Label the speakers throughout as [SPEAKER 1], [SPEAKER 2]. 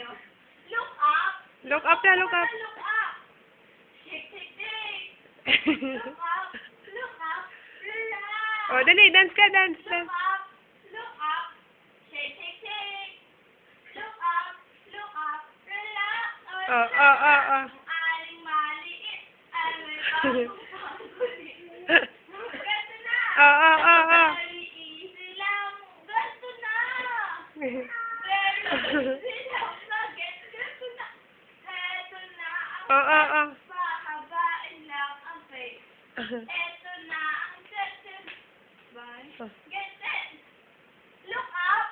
[SPEAKER 1] tayo. Look up.
[SPEAKER 2] Look up na, look up.
[SPEAKER 1] Look up. Shake, shake, shake. Look up. Look up. Relax.
[SPEAKER 2] Oh, dali, dance ka, dance,
[SPEAKER 1] Look
[SPEAKER 2] dance.
[SPEAKER 1] up. Look up. Shake, shake, shake. Look up. Look up. Relax.
[SPEAKER 2] Oh, oh, oh, oh.
[SPEAKER 1] Ang aling maliit ay may pangkulit. Ganto na.
[SPEAKER 2] Oh, oh, oh, oh.
[SPEAKER 1] Very easy lang. Ganto na. Very easy lang. Ganto na. Eto na ang
[SPEAKER 2] Oh, oh, oh.
[SPEAKER 1] pahabain lang ang face. Eto na ang session. Get it. Look up.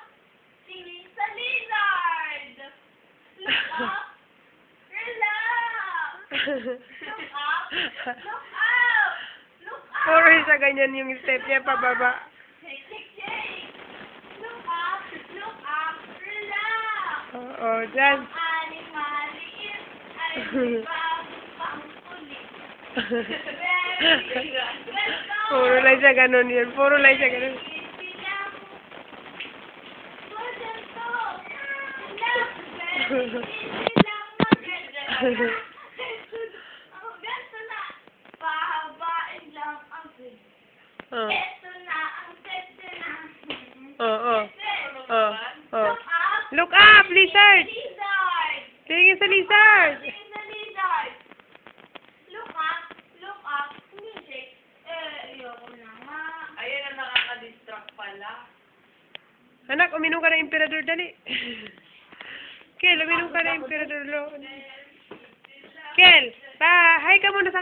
[SPEAKER 1] Tingin sa lizard. Look up. Relax. Look up. Look up. Look up.
[SPEAKER 2] Puro sa ganyan yung step niya, pababa.
[SPEAKER 1] Shake, shake, shake. Look up. Look up. Relax.
[SPEAKER 2] Oo, oh, dyan.
[SPEAKER 1] Ang aling maliit ay may bagong pangkulit. Very good.
[SPEAKER 2] Puro lang siya ganun yun. Puro lang siya ganun.
[SPEAKER 1] Easy lang. Ganito. Relax. Very easy lang mag-ganito. Ganito na. Pahabain lang ang face.
[SPEAKER 2] Oh,
[SPEAKER 1] Ito na ang teste na.
[SPEAKER 2] oh, oh. Oh, oh.
[SPEAKER 1] Look up.
[SPEAKER 2] Look up, lizard!
[SPEAKER 1] Lizard.
[SPEAKER 2] Tingin sa lizard!
[SPEAKER 1] Tingin sa lizard. Look up. Look up. Music. Ayoko na nga.
[SPEAKER 3] Ayan ang nakaka-distract pala.
[SPEAKER 2] Anak, uminom ka ng emperador, dali. Kel, uminom ka ng emperador, lo. Kel, hi ka muna sa...